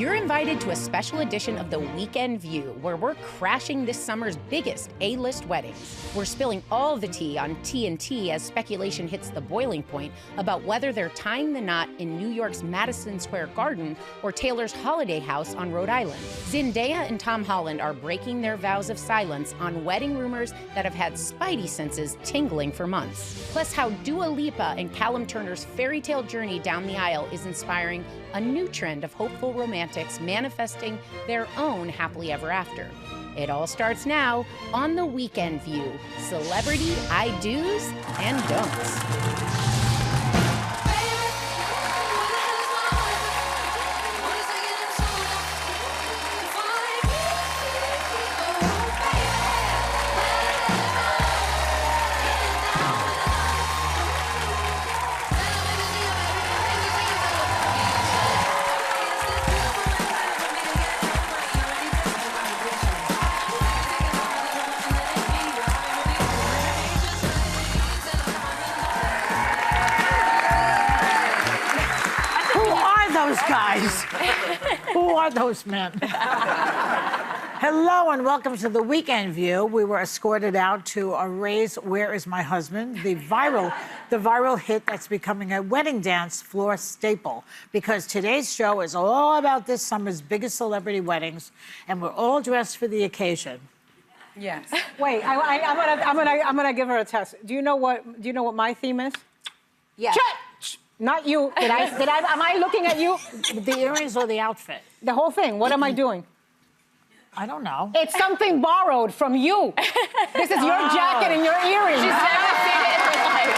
You're invited to a special edition of The Weekend View, where we're crashing this summer's biggest A-list weddings. We're spilling all the tea on TNT as speculation hits the boiling point about whether they're tying the knot in New York's Madison Square Garden or Taylor's Holiday House on Rhode Island. Zendaya and Tom Holland are breaking their vows of silence on wedding rumors that have had spidey senses tingling for months. Plus, how Dua Lipa and Callum Turner's fairy tale journey down the aisle is inspiring a new trend of hopeful romantics manifesting their own happily ever after. It all starts now on The Weekend View, celebrity I-dos and don'ts. Guys, who are those men? Hello and welcome to The Weekend View. We were escorted out to Array's Where Is My Husband, the viral hit that's becoming a wedding dance floor staple, because today's show is all about this summer's biggest celebrity weddings, and we're all dressed for the occasion. Yes. Wait, I'm gonna give her a test. Do you know what my theme is? Yeah. Not you. Am I looking at you? The earrings or the outfit? The whole thing. What am I doing? I don't know. It's something borrowed from you. This is your jacket and your earrings. She's never seen it in her life.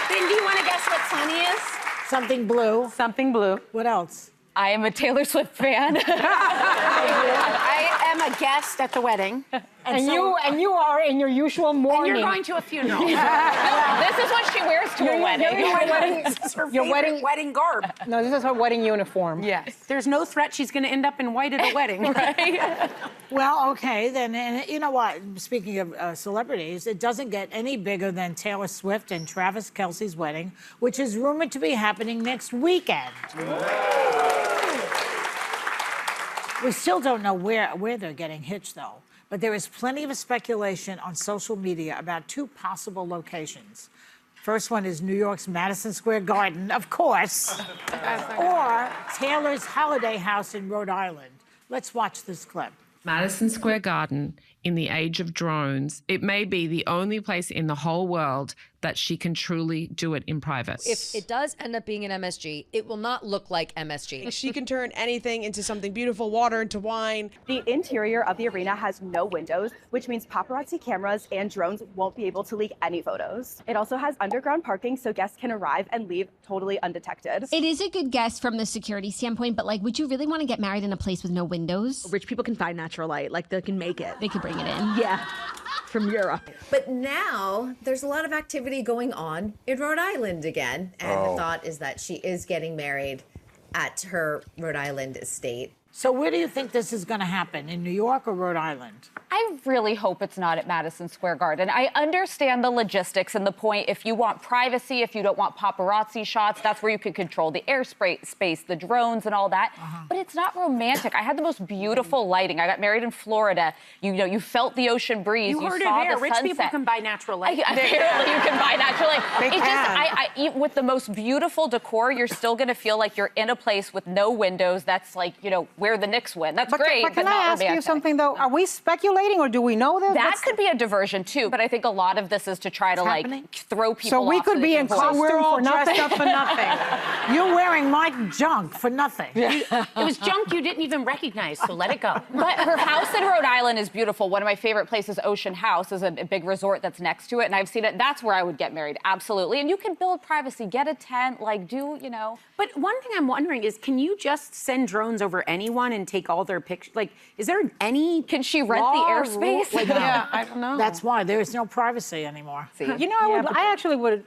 Then do you want to guess what Sunny is? Something blue. Something blue. What else? I am a Taylor Swift fan. I am a guest at the wedding. And you are in your usual mourning. And you're going to a funeral. This is what she wears to a wedding. This is her wedding garb. No, this is her wedding uniform. Yes. There's no threat she's going to end up in white at a wedding. Right? Well, okay, then, and you know what? Speaking of celebrities, it doesn't get any bigger than Taylor Swift and Travis Kelce's wedding, which is rumored to be happening next weekend. We still don't know where they're getting hitched, though. But there is plenty of speculation on social media about two possible locations. First one is New York's Madison Square Garden, of course, or Taylor's Holiday House in Rhode Island. Let's watch this clip. Madison Square Garden, in the age of drones, it may be the only place in the whole world that she can truly do it in private. If it does end up being an MSG, it will not look like MSG. She can turn anything into something beautiful, water into wine. The interior of the arena has no windows, which means paparazzi cameras and drones won't be able to leak any photos. It also has underground parking, so guests can arrive and leave totally undetected. It is a good guess from the security standpoint, but like, would you really want to get married in a place with no windows? Rich people can find natural light, like they can make it. They could bring it in. Yeah, from Europe. But now there's a lot of activity going on in Rhode Island again. And the thought is that she is getting married at her Rhode Island estate. So where do you think this is going to happen, in New York or Rhode Island? I really hope it's not at Madison Square Garden. I understand the logistics and the point. If you want privacy, if you don't want paparazzi shots, that's where you could control the airspace, the drones and all that. But it's not romantic. I had the most beautiful lighting. I got married in Florida. You felt the ocean breeze. You heard saw it there. the Rich sunset. people can buy natural light. Apparently you can buy natural light. With the most beautiful decor, you're still going to feel like you're in a place with no windows. That's like, where the Knicks win. That's great, but can not I ask romantic. you something, though? Are we speculating, or do we know this? That could be a diversion, too, but I think a lot of this is to try to, throw people off. So we could be in costume for nothing. Dressed up for nothing. You're wearing my junk for nothing. It was junk you didn't even recognize, so let it go. But her house in Rhode Island is beautiful. One of my favorite places, Ocean House, is a big resort that's next to it, and I've seen it. That's where I would get married, absolutely. And you can build privacy, get a tent, But one thing I'm wondering is, can you just send drones over anyone and take all their pictures? Like, is there any... Can she rent the airspace? Yeah, I don't know. That's why there is no privacy anymore. You know, I actually would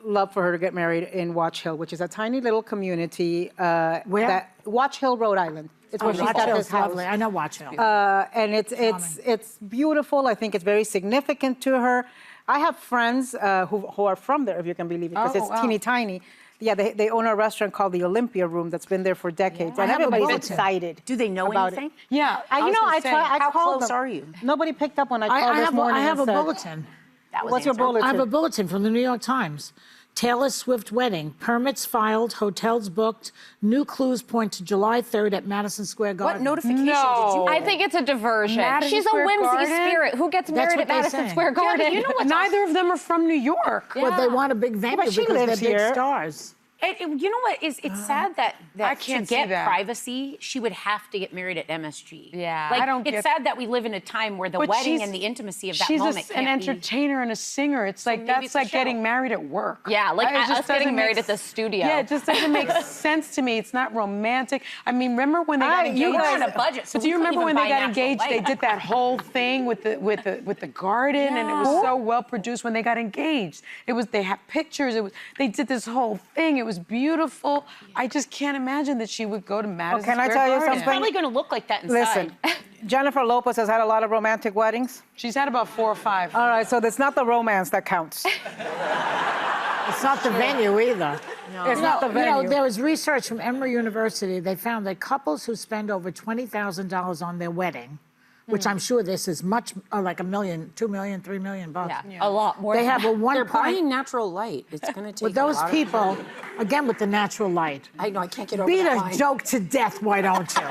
love for her to get married in Watch Hill, which is a tiny little community. Where? Watch Hill, Rhode Island. It's where she's got this house. Lovely. I know Watch Hill. And it's beautiful. I think it's very significant to her. I have friends who are from there, if you can believe it, because it's teeny tiny. Yeah, they own a restaurant called the Olympia Room that's been there for decades, and I have a everybody's bulletin. excited. Do they know about anything? It. Yeah, I How called close them. are you? Nobody picked up when I called this morning. I have a and said, bulletin. That was What's your answered. bulletin? I have a bulletin from the New York Times. Taylor Swift wedding. Permits filed, hotels booked. New clues point to July 3rd at Madison Square Garden. What notification did you I think it's a diversion. Madison She's a Square whimsy Garden? spirit. Who gets That's married what at they Madison say. Square Garden? You know what? Neither of them are from New York. Well, they want a big venue but she because they're lives big here. stars. You know what? It's sad that I can't to see get that. privacy, she would have to get married at MSG. Yeah. Like, I don't it's get- sad that we live in a time where the But wedding she's- and the intimacy of that She's moment an can't be. entertainer and a singer. It's like maybe that's it's a like show. getting married at work. Yeah, like It just us getting doesn't married make at the studio. Yeah, it just doesn't make sense to me. It's not romantic. I mean, remember when they got engaged? you guys- We're on a budget, so But do you we couldn't remember when even they buy got natural engaged? They light. did that whole thing with the garden, and it was so well produced when they got engaged. They had pictures. They did this whole thing. It was beautiful. I just can't imagine that she would go to Madison can I Square tell you Garden. something? It's probably going to look like that inside. Listen, Jennifer Lopez has had a lot of romantic weddings. She's had about 4 or 5. All right, so it's not the romance that counts. It's not the venue either. It's not the venue. You know, there was research from Emory University. They found that couples who spend over $20,000 on their wedding, which I'm sure this is much, like $1 million, $2 million, $3 million bucks. A lot more. They have a They're 1 buying natural light. It's going to take With those people, again with the natural light. I know, I can't get over Beat that a line. joke to death, why don't you?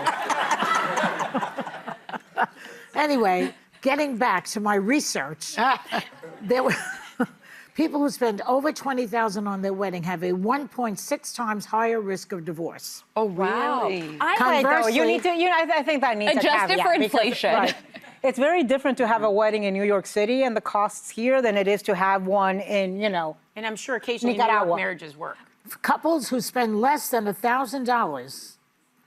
Anyway, getting back to my research, there were people who spend over $20,000 on their wedding have a 1.6 times higher risk of divorce. Oh, really? I think that needs Adjusted a for caveat because- inflation. right. It's very different to have a wedding in New York City and the costs here than it is to have one in, And I'm sure occasionally New Nicaragua. York marriages work. Couples who spend less than $1,000,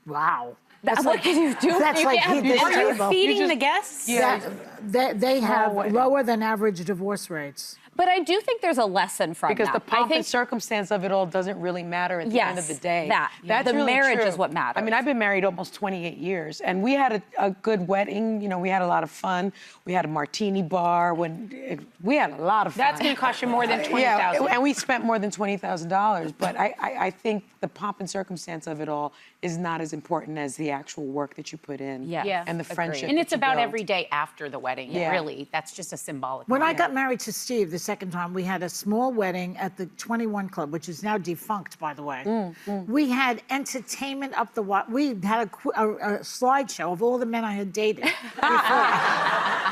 wow. What can you do? That's You like can't this have dinner. table. Feeding the guests? They have lower than average divorce rates. But I do think there's a lesson from Because that. the pomp I think and circumstance of it all doesn't really matter at the end of the Yes, day. that. The really marriage true. is what matters. I mean, I've been married almost 28 years, and we had a good wedding. You know, we had a lot of fun. We had a martini bar. We had a lot of fun. That's going to cost you more than $20,000. Yeah, and we spent more than $20,000. But I think the pomp and circumstance of it all is not as important as the actual work that you put in. Yeah. And the friendship. And it's that you about build. every day after the wedding, Yeah. really. That's just a symbolic When I moment. got married to Steve the second time, we had a small wedding at the 21 Club, which is now defunct, by the way. We had entertainment up the we had a slideshow of all the men I had dated before.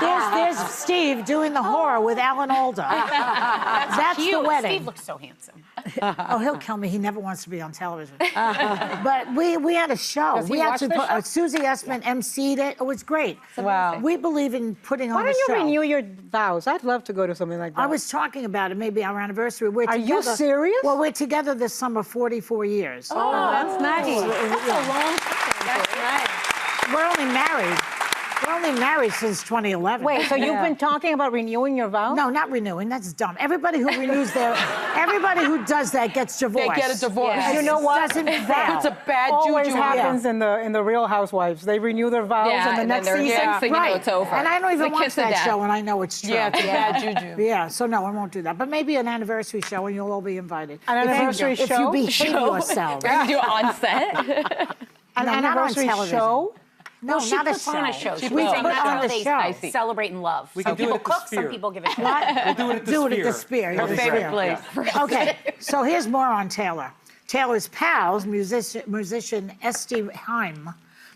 There's Steve doing the horror with Alan Alda. That's Cute. the wedding. Steve looks so handsome. Oh, he'll kill me. He never wants to be on television. But we had a show. Does he We watch actually the put show? Susie Essman emceed it. It was great. Wow. We believe in putting on Why a don't you show. renew your vows? I'd love to go to something like that. I was talking about it, maybe our anniversary. We're Are you together- serious? Well, we're together this summer, 44 years. Oh, that's nice. That's nice. We're only married. We're only married since 2011. Wait, so you've been talking about renewing your vows? No, not renewing. That's dumb. Everybody who everybody who does that gets divorced. They get a divorce. Yes. You know what? Doesn't That fail. puts a bad Always juju on it. happens in the Real Housewives. They renew their vows Yeah, and the and next then they're season. next thing you know, it's over. And I don't even The watch kiss of that death. show, and I know it's true. Yeah, it's a bad juju. Yeah, so no, I won't do that. But maybe an anniversary show, and you'll all be invited. An anniversary if you show? behave yourselves. We're gonna do it on set. An No, not on anniversary television. show? No, She not a puts on a show. She She puts puts on a show. holidays celebrating love. We Some can do people it at the cook, some Sphere. people give a shit. We'll do it at the Do it Sphere. at the Sphere. Her the favorite Sphere. place. Okay, so here's more on Taylor. Taylor's pals, musician Esty Haim,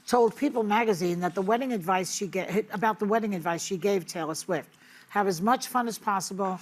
told People magazine that the wedding advice she gave Taylor Swift: have as much fun as possible.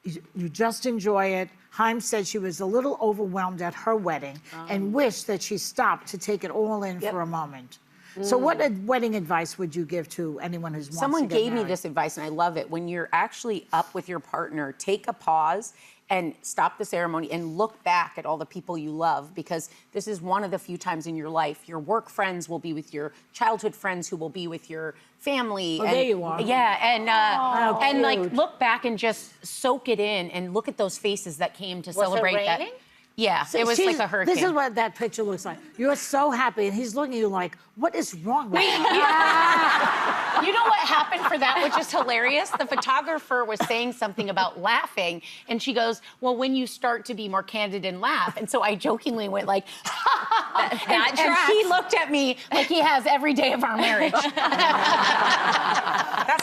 You just enjoy it. Haim said she was a little overwhelmed at her wedding and wished that she stopped to take it all in for a moment. So what wedding advice would you give to anyone who's wants Someone to get gave me married? this advice, and I love it. When you're actually up with your partner, take a pause and stop the ceremony and look back at all the people you love, because this is one of the few times in your life your work friends will be with your childhood friends who will be with your family. Oh, and, there you are. Yeah, and cute. like look back and just soak it in and look at those faces that came to celebrate that. raining? Yeah, it was like a hurricane. This is what that picture looks like. You're so happy, and he's looking at you like, what is wrong with you? You know what happened for that, which is hilarious? The photographer was saying something about laughing, and she goes, well, when you start to be more candid and laugh. And so I jokingly went like, and he looked at me like he has every day of our marriage. That's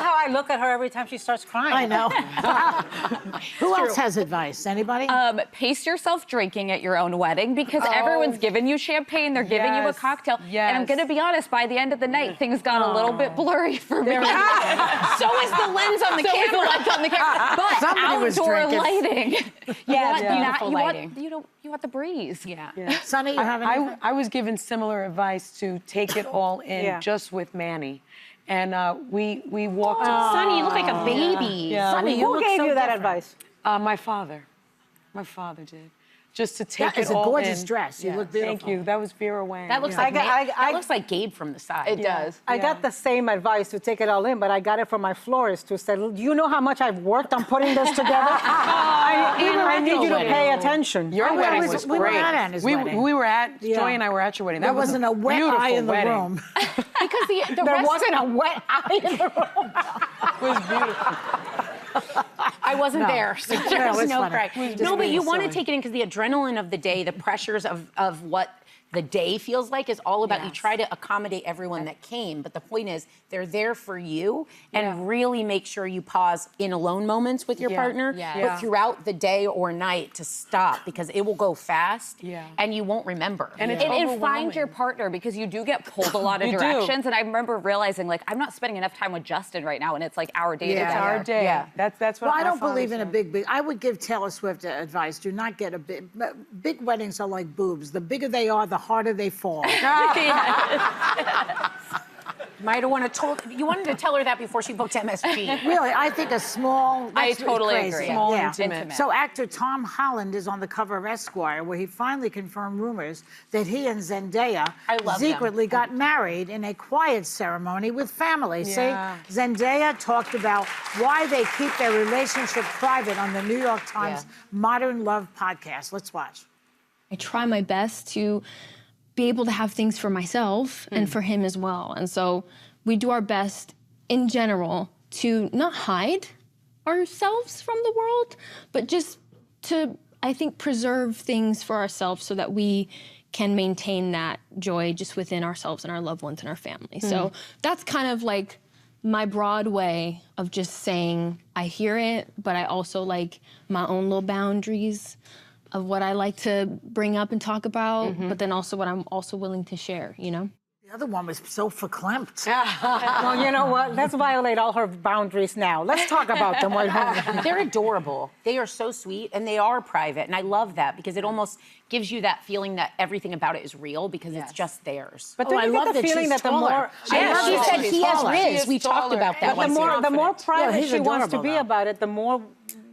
how I look at her every time she starts crying. I know. Who else has advice? Anybody? Pace yourself drinking at your own wedding because everyone's giving you champagne, they're giving you a cocktail. Yes. And I'm gonna be honest, by the end of the night, things got a little bit blurry for me. So is the lens on the camera. But Somebody was outdoor drinking. lighting. Beautiful lighting. You want the breeze. Yeah. Sonny, you have anything? I was given similar advice to take it all in just with Manny. And we walked. Sonny, you look like a baby. Yeah. Sonny, you Who look gave so you that different. advice? My father. My father did. Just to take That it is a all gorgeous in. dress. You look beautiful. Thank you. That was Vera Wang. That looks like that looks like Gabe from the side. It does. I got the same advice to take it all in, but I got it from my florist who said, do you know how much I've worked on putting this together? I need you to pay attention. Your wedding was we were great. at Anna's wedding. We were at, Joy and I were at your wedding. There That was wasn't a wet beautiful eye in the wedding. room. Because the There rest wasn't a wet eye in the room. It was beautiful. I wasn't there, so there was it's no funny. cry. Just No, but being you want to silly. take it in because the adrenaline of the day, the pressures of what the day feels like is all about you try to accommodate everyone that came, but the point is they're there for you and really make sure you pause in alone moments with your partner, but throughout the day or night to stop because it will go fast and you won't remember. And it's And find your partner because you do get pulled a lot of You do. directions. And I remember realizing, like, I'm not spending enough time with Justin right now, and it's like our day It's together. our day. Yeah. That's what Well, I my don't father believe in a said. big. I would give Taylor Swift advice. Do not get a big weddings are like boobs. The bigger they are, the harder they fall. Might have you wanted to tell her that before she booked MSG. Really, I think a small. I That's totally crazy. agree. Small, Yeah. intimate. So actor Tom Holland is on the cover of Esquire, where he finally confirmed rumors that he and Zendaya I love secretly got married in a quiet ceremony with family. Yeah. See, Zendaya talked about why they keep their relationship private on the New York Times Modern Love podcast. Let's watch. I try my best to be able to have things for myself and for him as well. And so we do our best in general to not hide ourselves from the world, but just to, I think, preserve things for ourselves so that we can maintain that joy just within ourselves and our loved ones and our family. So that's kind of like my broad way of just saying I hear it, but I also like my own little boundaries of what I like to bring up and talk about, but then also what I'm also willing to share, you know? The other one was so verklempt. Well, you know what? Let's violate all her boundaries now. Let's talk about them. They're adorable. They are so sweet and they are private. And I love that because it almost gives you that feeling that everything about it is real because it's just theirs. But then I you love get the that feeling she's that the taller. more She said he has Riz. We talked about that. But the more private he's she wants to adorable, be though. about it, the more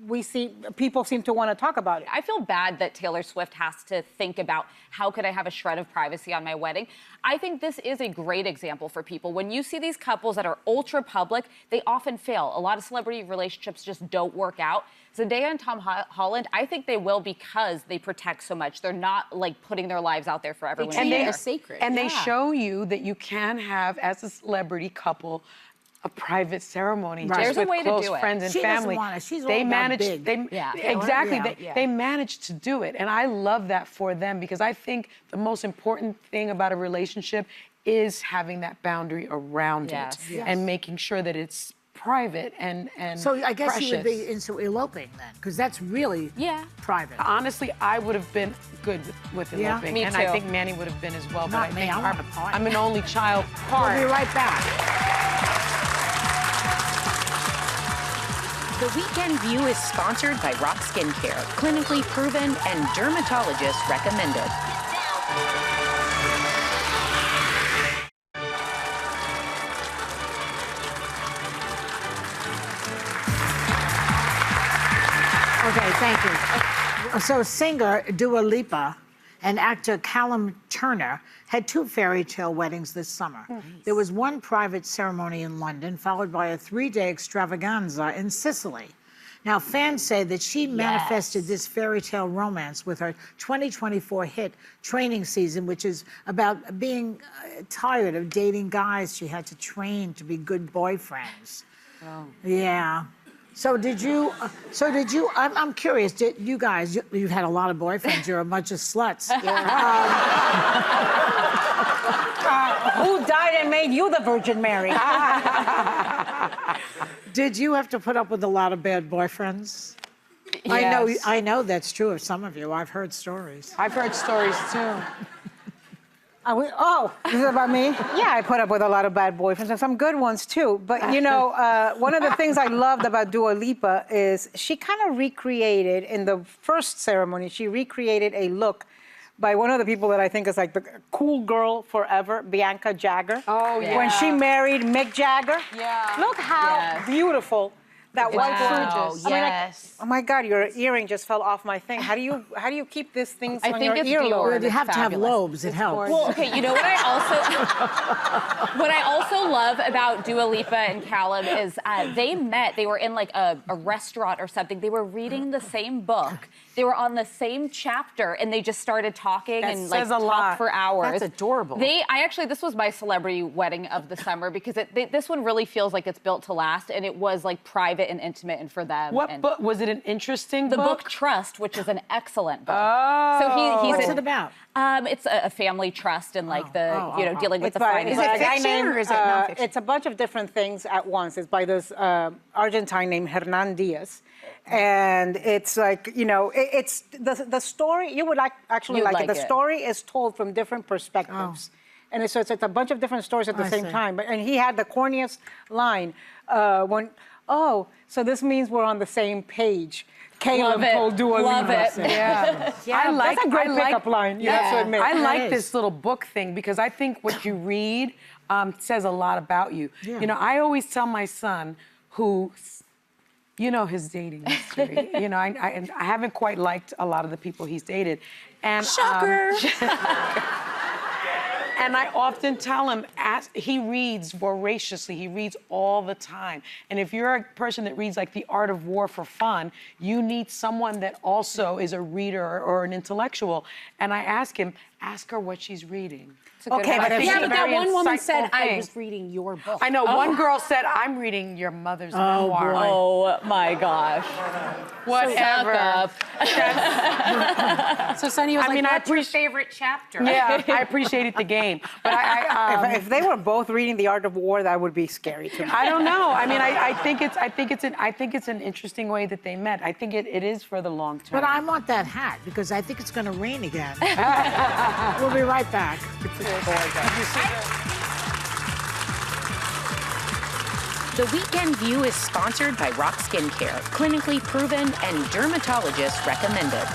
we see people seem to want to talk about it. I feel bad that Taylor Swift has to think about how could I have a shred of privacy on my wedding. I think this is a great example for people. When you see these couples that are ultra public, they often fail. A lot of celebrity relationships just don't work out. Zendaya and Tom Holland, I think they will because they protect so much. They're not like putting their lives out there for everyone to treat it hear. as sacred. And they show you that you can have, as a celebrity couple, a private ceremony Right. just There's a with way to close do it. friends and She doesn't family. want it. She's all they about managed. big. They exactly. They managed to do it, and I love that for them because I think the most important thing about a relationship is having that boundary around it and making sure that it's private and So I guess precious. you would be into eloping then, because that's really private. Honestly, I would have been good with Yeah? eloping, Me and too. I think Manny would have been as well. Not but I me, think I want a party. I'm an only child. We'll be right back. The Weekend View is sponsored by Rock Skincare, clinically proven and dermatologist recommended. Okay, thank you. So singer Dua Lipa and actor Callum Turner had two fairy tale weddings this summer. There was one private ceremony in London, followed by a 3-day extravaganza in Sicily. Now, fans say that she manifested this fairy tale romance with her 2024 hit Training Season, which is about being tired of dating guys she had to train to be good boyfriends. Oh. Yeah. So did you, I'm curious, did you guys, you've had a lot of boyfriends, you're a bunch of sluts. Who died and made you the Virgin Mary? Did you have to put up with a lot of bad boyfriends? Yes. I know that's true of some of you. I've heard stories. I've heard stories too. This is about me? Yeah, I put up with a lot of bad boyfriends and some good ones too. But you know, one of the things I loved about Dua Lipa is she kind of recreated, in the first ceremony, she recreated a look by one of the people that I think is like the cool girl forever, Bianca Jagger. Oh, yeah. When she married Mick Jagger. Yeah. Look how beautiful that white gorgeous. I mean, like, Yes. oh my God, your earring just fell off my thing. How do you keep these things I on think your it's earlobe? Dior. You have to have Fabulous. lobes. It helps. Well, okay, you know what I also love about Dua Lipa and Callum is they met. They were in like a restaurant or something. They were reading the same book. They were on the same chapter, and they just started talking That and like says a lot. talked for hours. That's adorable. This was my celebrity wedding of the summer because this one really feels like it's built to last, and it was like private and intimate and for them. What and book? Was it an interesting the book? book Trust, which is an excellent book. Oh. So What's it about? It's a family trust and like dealing with It's the by- finances. it's by a guy fiction named, or is it nonfiction? It's a bunch of different things at once. It's by this Argentine named Hernan Diaz. And it's like, you know, it's the story, you would actually You'd like it. like The it. story is told from different perspectives. And so it's a bunch of different stories at the same time. And he had the corniest line so this means we're on the same page. Caleb Love it. told Dua Love Lipa. it. Yeah. That's a great pickup line, you have to admit. I like is. this little book thing because I think what you read says a lot about you. Yeah. You know, I always tell my son you know his dating history. You know, I haven't quite liked a lot of the people he's dated. And, Shocker. And I often tell him, he reads voraciously. He reads all the time. And if you're a person that reads like The Art of War for fun, you need someone that also is a reader or an intellectual. And I ask him, ask her what she's reading. Okay, but if Yeah, but that one woman said, I thing. was reading your book. I know, one girl said, I'm reading your mother's memoir. Oh my gosh. Whatever. So Sonny was I like, mean, I what's your appreciate- favorite chapter? Yeah, I appreciated the game. But if they were both reading The Art of War, that would be scary to me. I don't know. I mean, I think it's an interesting way that they met. I think it is for the long term. But I want that hat because I think it's going to rain again. We'll be right back. The Weekend View is sponsored by Rock Skincare, clinically proven and dermatologist recommended.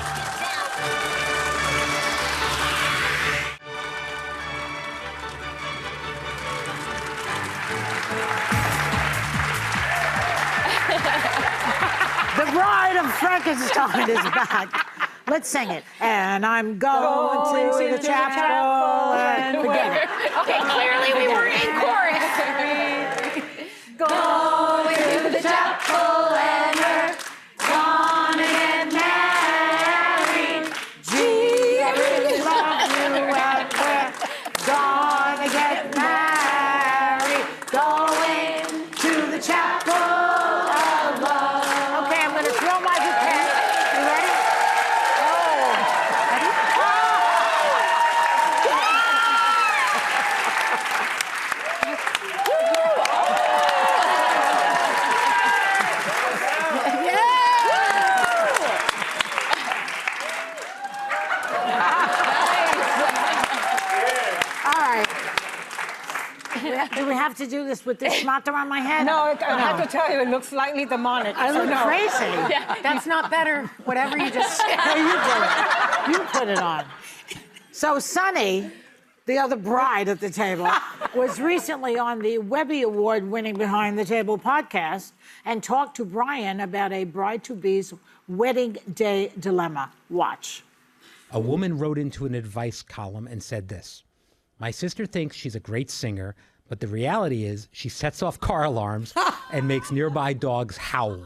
The Bride of Frankenstein is back. Let's sing it. And I'm going to the chapel and forget it. Okay, clearly we were in chorus. Going to the chapel and we're gonna get married. Gee, I really love you and we're gonna get married. Going to the chapel of love. Okay, I'm gonna throw my bouquet. You ready? Do we have to do this with this schmatter on my head? No, I have to tell you, it looks slightly demonic. I look crazy. That's not better. Whatever you just said. No, you did it. You put it on. So Sunny, the other bride at the table, was recently on the Webby Award-winning Behind the Table podcast and talked to Brian about a bride-to-be's wedding day dilemma. Watch. A woman wrote into an advice column and said this: "My sister thinks she's a great singer, but the reality is she sets off car alarms and makes nearby dogs howl.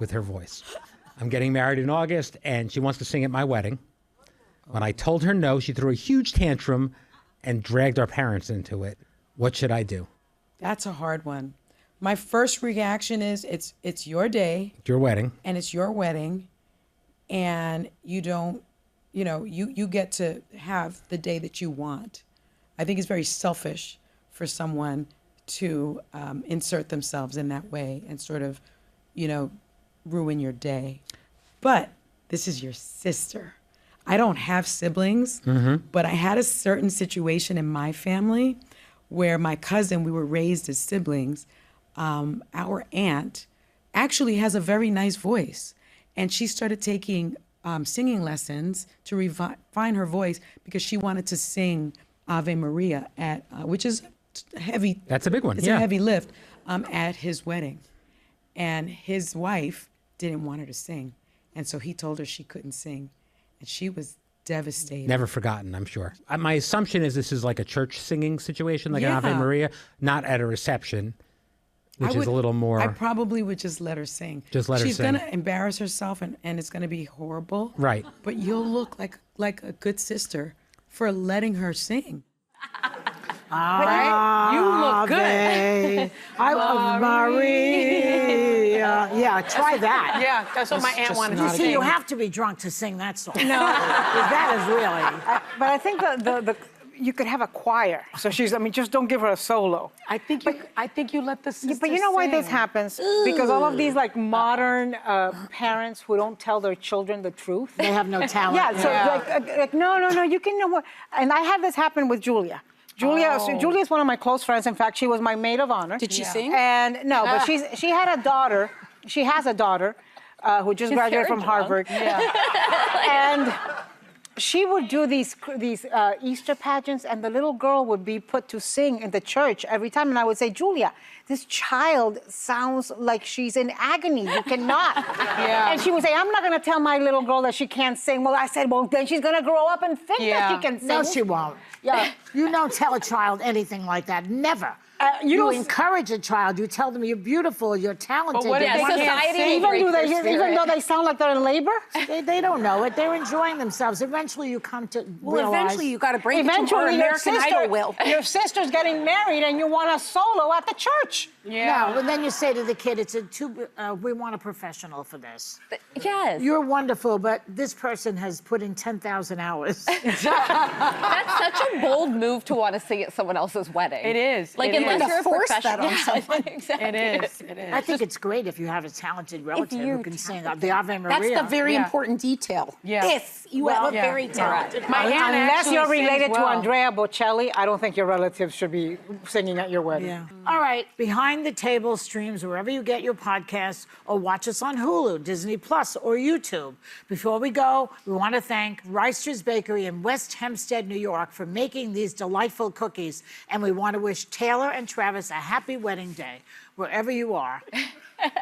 with her voice. I'm getting married in August, and she wants to sing at my wedding. When I told her no, she threw a huge tantrum and dragged our parents into it. What should I do? That's a hard one. My first reaction is it's your day. It's your wedding. And it's your wedding. And you don't, you get to have the day that you want. I think it's very selfish for someone to insert themselves in that way and sort of, ruin your day. But this is your sister. I don't have siblings, but I had a certain situation in my family where my cousin, we were raised as siblings. Our aunt actually has a very nice voice. And she started taking singing lessons to refine her voice because she wanted to sing Ave Maria at, which is heavy. That's a big one, It's a heavy lift at his wedding. And his wife didn't want her to sing. And so he told her she couldn't sing. And she was devastated. Never forgotten, I'm sure. My assumption is this is like a church singing situation, like an Ave Maria, not at a reception, which is a little more... I probably would just let her sing. Just let her sing. She's going to embarrass herself, and it's going to be horrible. Right. But you'll look like a good sister for letting her sing. Right? You look good. I love Maria. Yeah, try that. Yeah, that's what my aunt wanted to You sing. see, you have to be drunk to sing that song. No. That is really... But I think the you could have a choir. So just don't give her a solo. I think you let the sister But you know why this sing. happens? Because all of these modern parents who don't tell their children the truth. They have no talent. Yeah, so no, you can know what. And I had this happen with Julia. Julia's one of my close friends. In fact, she was my maid of honor. Did she sing? And no, but she had a daughter. She has a daughter who just graduated from Harvard. Yeah. And she would do these Easter pageants, and the little girl would be put to sing in the church every time. And I would say, Julia, this child sounds like she's in agony. You cannot. Yeah. And she would say, I'm not going to tell my little girl that she can't sing. Well, I said, well, then she's going to grow up and think that she can sing. No, she won't. Yeah. You don't tell a child anything like that. Never. You You don't- encourage a child. You tell them you're beautiful, you're talented. But what if you're they wonderful. can't sing? Even though they sound like they're in labor? They don't know it. They're enjoying themselves. Eventually, you come to realize... Eventually you got to break it to her. Eventually, American Idol will. your sister's getting married and you want a solo at the church. No, and then you say to the kid, we want a professional for this. Yes. You're wonderful, but this person has put in 10,000 hours. That's such a bold move to want to sing at someone else's wedding. It is. Like, It unless is. you're a Force professional. that on someone. Exactly. It is. I think it's great if you have a talented relative who can sing the Ave Maria. That's the very Yeah. important detail. Yeah. If you have a very talented My aunt Unless actually you're sings related to well. Andrea Bocelli, I don't think your relatives should be singing at your wedding. Yeah. All right. Behind the Table streams wherever you get your podcasts or watch us on Hulu, Disney Plus, or YouTube. Before we go, we want to thank Reister's Bakery in West Hempstead, New York, for making these delightful cookies. And we want to wish Taylor and Travis a happy wedding day, wherever you are.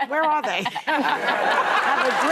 Where are they? Have a